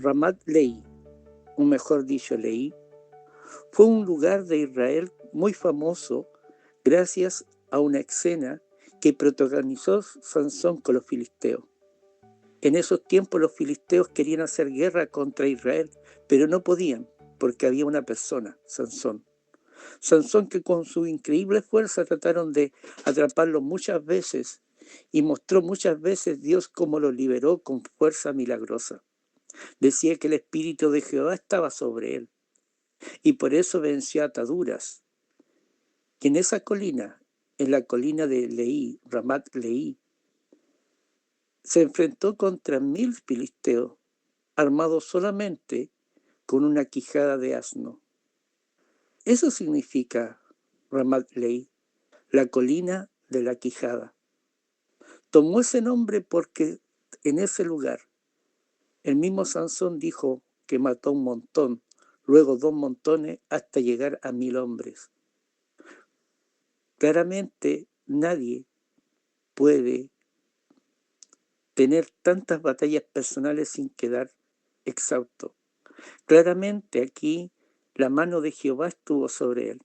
Ramat Lehi, o mejor dicho Lehi, fue un lugar de Israel muy famoso gracias a una escena que protagonizó Sansón con los filisteos. En esos tiempos los filisteos querían hacer guerra contra Israel, pero no podían porque había una persona, Sansón. Sansón, que con su increíble fuerza trataron de atraparlo muchas veces y mostró muchas veces Dios cómo lo liberó con fuerza milagrosa. Decía que el Espíritu de Jehová estaba sobre él y por eso venció ataduras. Y en esa colina, en la colina de Leí, Ramat Leí, se enfrentó contra 1000 filisteos, armados solamente con una quijada de asno. Eso significa Ramat Leí, la colina de la quijada. Tomó ese nombre porque en ese lugar el mismo Sansón dijo que mató un montón, luego 2 montones hasta llegar a 1000 hombres. Claramente nadie puede tener tantas batallas personales sin quedar exhausto. Claramente aquí la mano de Jehová estuvo sobre él.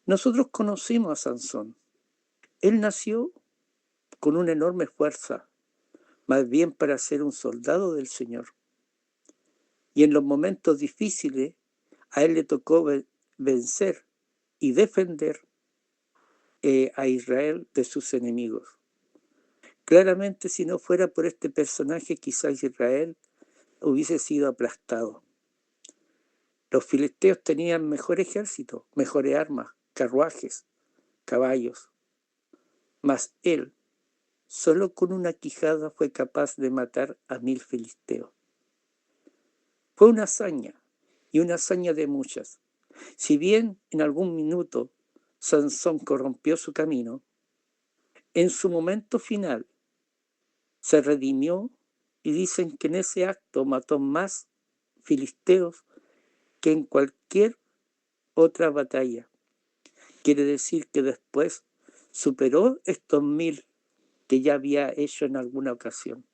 Nosotros conocimos a Sansón. Él nació con una enorme fuerza, más bien para ser un soldado del Señor. Y en los momentos difíciles a él le tocó vencer y defender a Israel de sus enemigos. Claramente, si no fuera por este personaje, quizás Israel hubiese sido aplastado. Los filisteos tenían mejor ejército, mejores armas, carruajes, caballos. Mas él, solo con una quijada, fue capaz de matar a 1000 filisteos. Fue una hazaña, y una hazaña de muchas. Si bien en algún minuto Sansón corrompió su camino, en su momento final se redimió y dicen que en ese acto mató más filisteos que en cualquier otra batalla. Quiere decir que después superó estos 1000 que ya había hecho en alguna ocasión.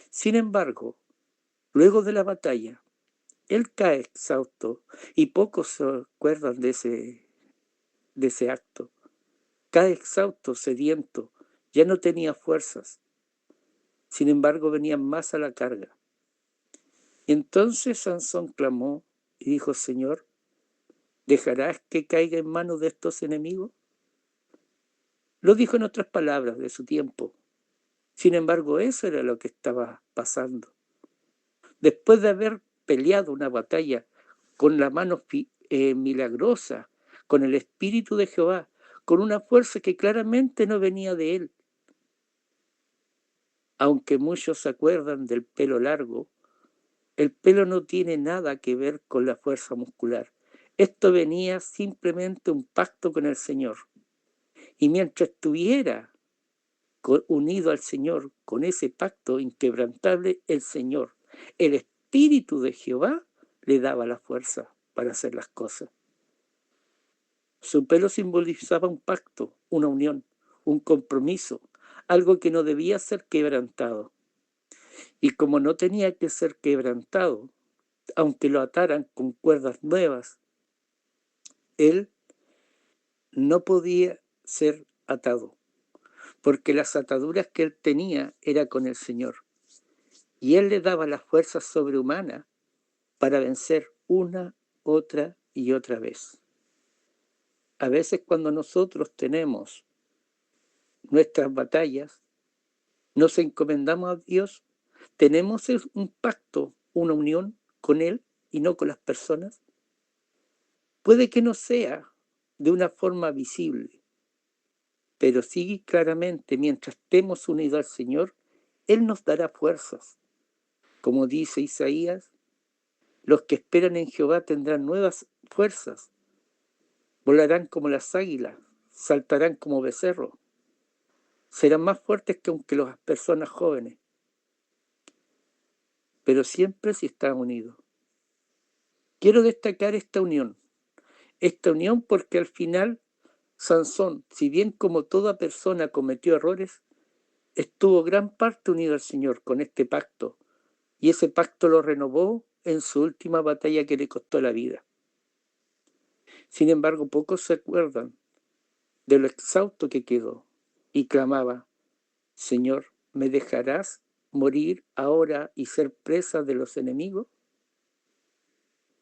Sin embargo, luego de la batalla, él cae exhausto y pocos se acuerdan de ese acto. Cae exhausto, sediento, ya no tenía fuerzas. Sin embargo, venían más a la carga. Y entonces Sansón clamó y dijo: Señor, ¿dejarás que caiga en manos de estos enemigos? Lo dijo en otras palabras de su tiempo. Sin embargo, eso era lo que estaba pasando. Después de haber peleado una batalla con la mano milagrosa, con el Espíritu de Jehová, con una fuerza que claramente no venía de él. Aunque muchos se acuerdan del pelo largo, el pelo no tiene nada que ver con la fuerza muscular. Esto venía simplemente un pacto con el Señor. Y mientras estuviera unido al Señor con ese pacto inquebrantable, el Señor, el Espíritu de Jehová, le daba la fuerza para hacer las cosas. Su pelo simbolizaba un pacto, una unión, un compromiso, algo que no debía ser quebrantado. Y como no tenía que ser quebrantado, aunque lo ataran con cuerdas nuevas, él no podía ser atado, porque las ataduras que él tenía era con el Señor. Y él le daba la fuerza sobrehumana para vencer una, otra y otra vez. A veces cuando nosotros tenemos nuestras batallas, nos encomendamos a Dios, tenemos un pacto, una unión con Él y no con las personas. Puede que no sea de una forma visible, pero sí claramente mientras estemos unidos al Señor, Él nos dará fuerzas. Como dice Isaías, los que esperan en Jehová tendrán nuevas fuerzas, volarán como las águilas, saltarán como becerros, serán más fuertes que aunque las personas jóvenes, pero siempre si están unidos. Quiero destacar esta unión porque al final Sansón, si bien como toda persona cometió errores, estuvo gran parte unido al Señor con este pacto y ese pacto lo renovó en su última batalla que le costó la vida. Sin embargo, pocos se acuerdan de lo exhausto que quedó y clamaba: Señor, ¿me dejarás morir ahora y ser presa de los enemigos?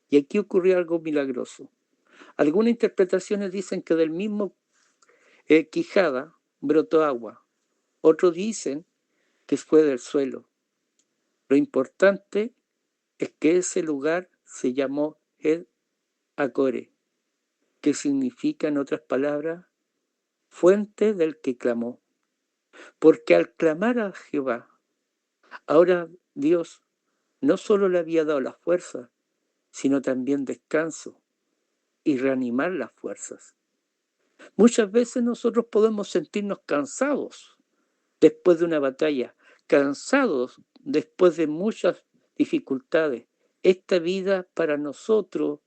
Y aquí ocurrió algo milagroso. Algunas interpretaciones dicen que del mismo quijada brotó agua. Otros dicen que fue del suelo. Lo importante es que ese lugar se llamó El Acore, que significa, en otras palabras, fuente del que clamó. Porque al clamar a Jehová, ahora Dios no solo le había dado la fuerza, sino también descanso y reanimar las fuerzas. Muchas veces nosotros podemos sentirnos cansados después de una batalla, cansados después de muchas dificultades. Esta vida para nosotros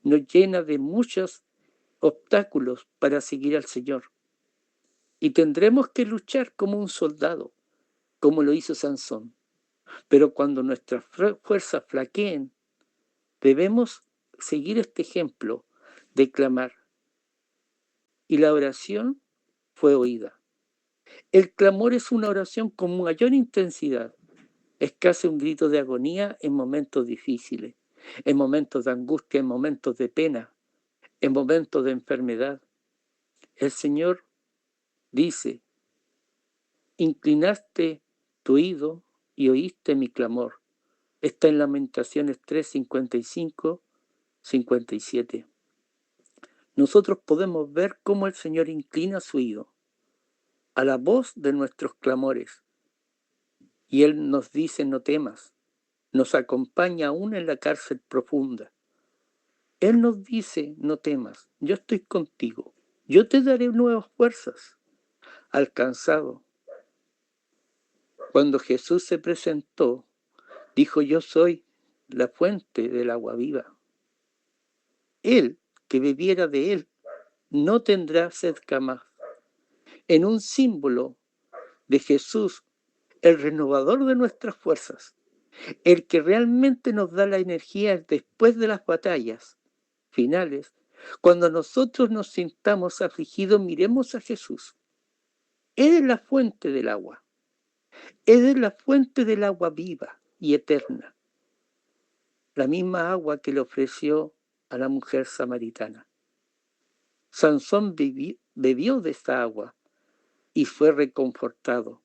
nos llena de muchos obstáculos para seguir al Señor. Y tendremos que luchar como un soldado, como lo hizo Sansón. Pero cuando nuestras fuerzas flaqueen, debemos seguir este ejemplo de clamar. Y la oración fue oída. El clamor es una oración con mayor intensidad. Es casi un grito de agonía en momentos difíciles, en momentos de angustia, en momentos de pena, en momentos de enfermedad. El Señor dice: inclinaste tu oído y oíste mi clamor. Está en Lamentaciones 3, 55, 57. Nosotros podemos ver cómo el Señor inclina su oído a la voz de nuestros clamores. Y Él nos dice: no temas. Nos acompaña aún en la cárcel profunda. Él nos dice: no temas, yo estoy contigo. Yo te daré nuevas fuerzas. Alcanzado. Cuando Jesús se presentó, dijo: yo soy la fuente del agua viva. Él, que bebiera de él, no tendrá sed jamás. En un símbolo de Jesús, el renovador de nuestras fuerzas, el que realmente nos da la energía después de las batallas finales. Cuando nosotros nos sintamos afligidos, miremos a Jesús. Él es la fuente del agua. Él es la fuente del agua viva y eterna. La misma agua que le ofreció a la mujer samaritana. Sansón bebió de esta agua y fue reconfortado.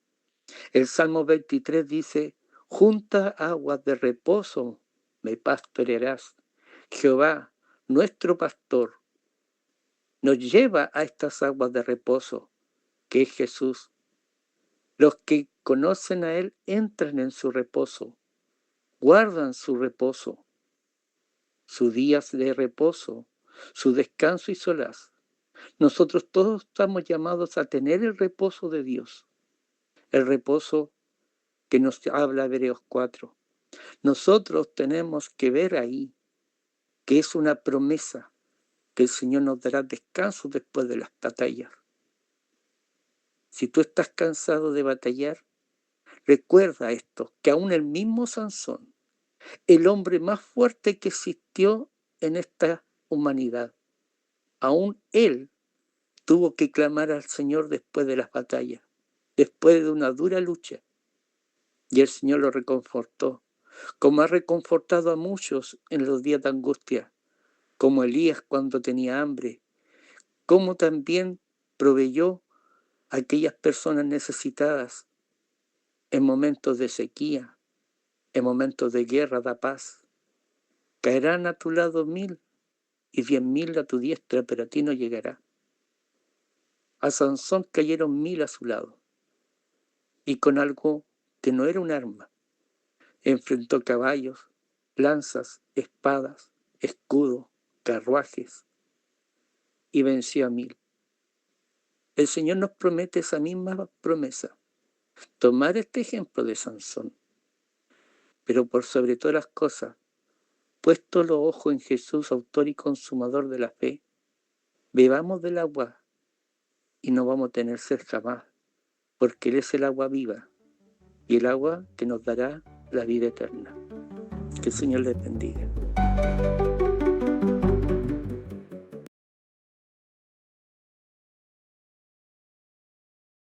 El Salmo 23 dice: juntas aguas de reposo me pastorearás. Jehová, nuestro pastor, nos lleva a estas aguas de reposo, que es Jesús. Los que conocen a Él entran en su reposo, guardan su reposo, sus días de reposo, su descanso y solaz. Nosotros todos estamos llamados a tener el reposo de Dios, el reposo que nos habla Hebreos 4. Nosotros tenemos que ver ahí que es una promesa, que el Señor nos dará descanso después de las batallas. Si tú estás cansado de batallar, recuerda esto, que aún el mismo Sansón, el hombre más fuerte que existió en esta humanidad, aún él tuvo que clamar al Señor después de las batallas, después de una dura lucha. Y el Señor lo reconfortó, como ha reconfortado a muchos en los días de angustia, como Elías cuando tenía hambre, como también proveyó a aquellas personas necesitadas en momentos de sequía, en momentos de guerra da paz. Caerán a tu lado 1000 y 10.000 a tu diestra, pero a ti no llegará. A Sansón cayeron 1000 a su lado, y con algo que no era un arma, enfrentó caballos, lanzas, espadas, escudo, carruajes, y venció a 1000. El Señor nos promete esa misma promesa, tomar este ejemplo de Sansón, pero por sobre todas las cosas, puesto los ojos en Jesús, autor y consumador de la fe, bebamos del agua y no vamos a tener sed jamás, porque Él es el agua viva y el agua que nos dará la vida eterna. Que el Señor les bendiga.